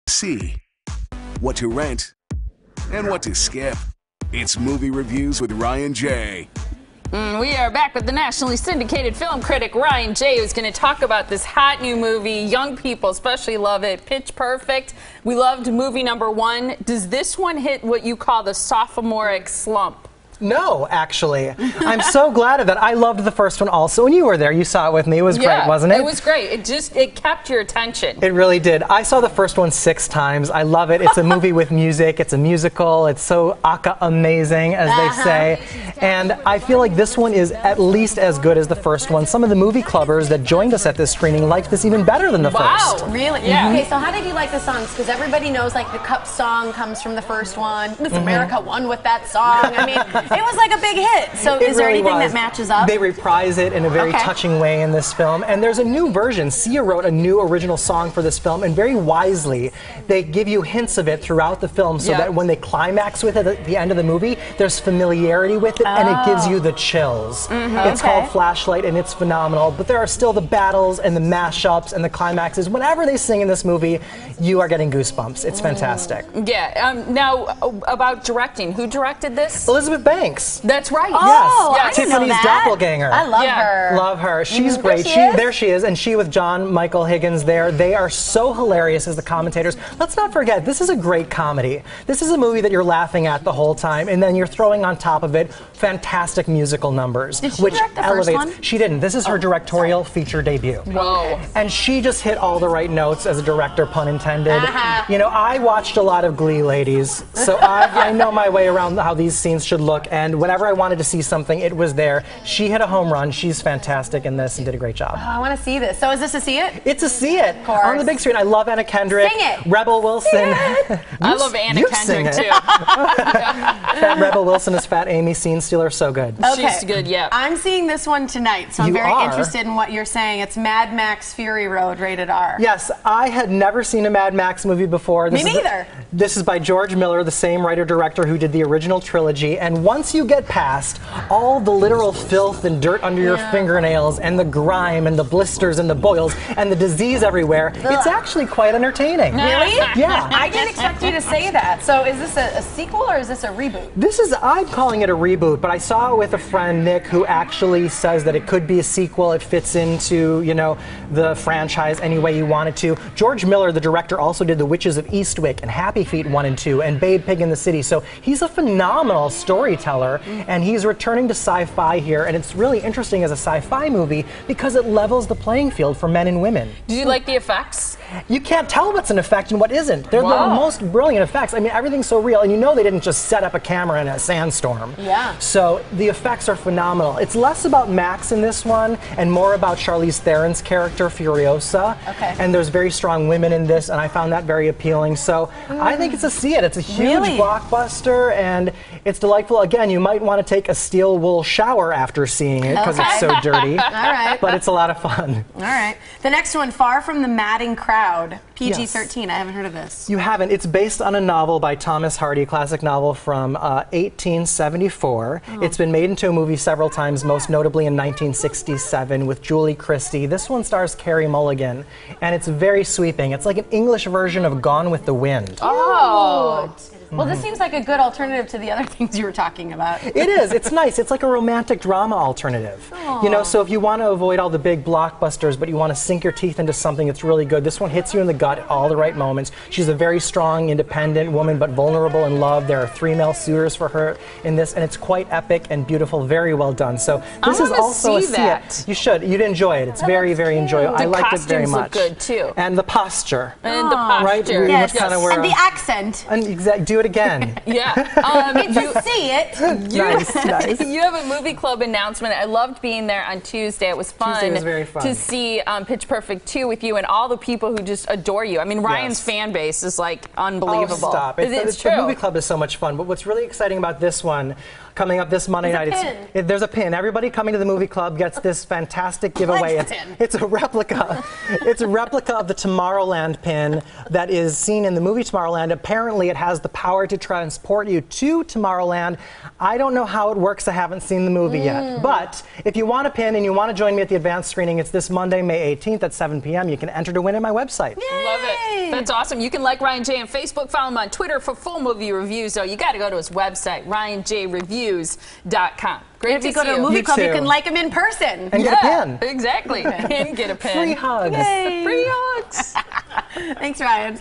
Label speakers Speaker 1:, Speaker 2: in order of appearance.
Speaker 1: see, what to rent, and what to skip. It's Movie Reviews with Ryan J.
Speaker 2: We are back with the nationally syndicated film critic Ryan J, who's going to talk about this hot new movie. Young people especially love it. Pitch Perfect. We loved movie number 1. Does this one hit what you call the sophomoric slump?
Speaker 3: No, actually. I'm so glad of that. I loved the first one also. When you were there, you saw it with me. It was great, wasn't it?
Speaker 2: It was great. It kept your attention.
Speaker 3: It really did. I saw the first one 6 times. I love it. It's a movie with music. It's a musical. It's so amazing, as they say. And I feel like this one is at least as good as the first one. Some of the movie clubbers that joined us at this screening liked this even better than the first.
Speaker 4: Wow, really? Yeah. Okay, so how did you like the songs? Because everybody knows like the Cup song comes from the first one. Miss America won with that song. I mean, it was like a big hit. So is there anything that matches up?
Speaker 3: They reprise it in a very touching way in this film. And there's a new version. Sia wrote a new original song for this film, and very wisely, they give you hints of it throughout the film so that when they climax with it at the end of the movie, there's familiarity with it, and it gives you the chills. It's called Flashlight, and it's phenomenal. But there are still the battles and the mashups and the climaxes. Whenever they sing in this movie, you are getting goosebumps. It's fantastic.
Speaker 2: Yeah. Now, about directing. Who directed this?
Speaker 3: Elizabeth Banks.
Speaker 2: That's right.
Speaker 4: Oh,
Speaker 3: yes. Tiffany's doppelganger.
Speaker 4: I love her.
Speaker 3: Love her. She's great. There she is, and she with John Michael Higgins there. They are so hilarious as the commentators. Let's not forget, this is a great comedy. This is a movie that you're laughing at the whole time, and then you're throwing on top of it fantastic musical numbers.
Speaker 4: Did she direct the first one?
Speaker 3: She didn't. This is her directorial feature debut.
Speaker 2: Whoa.
Speaker 3: And she just hit all the right notes as a director, pun intended. You know, I watched a lot of Glee, ladies, so I know my way around how these scenes should look, and whenever I wanted to see something, it was there. She hit a home run. She's fantastic in this and did a great job.
Speaker 4: Oh, I want to see this. So is this a see it?
Speaker 3: It's a see it. On the big screen. I love Anna Kendrick.
Speaker 4: Sing it.
Speaker 3: Rebel Wilson.
Speaker 2: I love Anna Kendrick, too.
Speaker 3: Fat Rebel Wilson is Fat Amy Scene Stealer. So good.
Speaker 4: Okay.
Speaker 2: She's good, yeah.
Speaker 4: I'm seeing this one tonight, so I'm very interested in what you're saying. It's Mad Max Fury Road, rated R.
Speaker 3: Yes, I had never seen a Mad Max movie before.
Speaker 4: Me neither.
Speaker 3: This is by George Miller, the same writer-director who did the original trilogy, and once you get past all the literal filth and dirt under your fingernails and the grime and the blisters and the boils and the disease everywhere, it's actually quite entertaining.
Speaker 4: Really?
Speaker 3: Yeah.
Speaker 4: I didn't expect you to say that. So is this a sequel or is this a reboot?
Speaker 3: I'm calling it a reboot, but I saw it with a friend, Nick, who actually says that it could be a sequel. It fits into, you know, the franchise any way you want it to. George Miller, the director, also did The Witches of Eastwick and Happy Feet 1 and 2 and Babe Pig in the City. So he's a phenomenal storyteller, and he's returning to sci-fi here, and it's really interesting as a sci-fi movie because it levels the playing field for men and women.
Speaker 2: Did you like the effects?
Speaker 3: You can't tell what's an effect and what isn't. They're the most brilliant effects. I mean, everything's so real, and you know they didn't just set up a camera in a sandstorm.
Speaker 4: Yeah.
Speaker 3: So the effects are phenomenal. It's less about Max in this one and more about Charlize Theron's character, Furiosa. Okay. And there's very strong women in this, and I found that very appealing. So I think it's a see it. It's a huge blockbuster, and it's delightful. Again, you might want to take a steel wool shower after seeing it because it's so dirty.
Speaker 4: All right.
Speaker 3: But it's a lot of fun.
Speaker 4: All right. The next one, Far from the Madding Crowd. PG-13. I haven't heard of this.
Speaker 3: You haven't. It's based on a novel by Thomas Hardy, a classic novel from 1874. It's been made into a movie several times, most notably in 1967 with Julie Christie. This one stars Carey Mulligan, and it's very sweeping. It's like an English version of Gone with the Wind.
Speaker 4: Oh! Well, this seems like a good alternative to the other things you were talking about.
Speaker 3: It is. It's nice. It's like a romantic drama alternative. Aww. You know, so if you want to avoid all the big blockbusters, but you want to sink your teeth into something that's really good, this one hits you in the gut at all the right moments. She's a very strong, independent woman, but vulnerable in love. There are 3 male suitors for her in this, and it's quite epic and beautiful. Very well done. So this is also a see it. You should. You'd enjoy it. It's very, very enjoyable. I liked it very much.
Speaker 2: The costumes look good, too.
Speaker 3: And the posture.
Speaker 2: And the posture.
Speaker 3: Right?
Speaker 4: Yes. And the accent.
Speaker 3: And do it again.
Speaker 2: Yeah.
Speaker 4: You see it.
Speaker 3: Nice.
Speaker 2: You have a movie club announcement. I loved being there on Tuesday. It was fun.
Speaker 3: Tuesday was very fun.
Speaker 2: To see Pitch Perfect 2 with you and all the people who just adore you. I mean, Ryan's fan base is like unbelievable.
Speaker 3: Oh, stop.
Speaker 2: It's true.
Speaker 3: The movie club is so much fun. But what's really exciting about this one, coming up this Monday night. There's a pin. Everybody coming to the movie club gets this fantastic giveaway. It's a replica. It's a replica of the Tomorrowland pin that is seen in the movie Tomorrowland. Apparently, it has the power to transport you to Tomorrowland. I don't know how it works. I haven't seen the movie yet. But if you want a pin and you want to join me at the advanced screening, it's this Monday, May 18th at 7 p.m. You can enter to win at my website.
Speaker 2: Yay! Love it. That's awesome. You can like Ryan J on Facebook, follow him on Twitter for full movie reviews. So you got to go to his website, ryanjreviews.com. Great
Speaker 4: if you go to a movie club, you can like him in person.
Speaker 3: And get a pin.
Speaker 2: Exactly. And get a pin.
Speaker 3: Free hugs.
Speaker 2: Yay. Free hugs.
Speaker 4: Thanks, Ryan.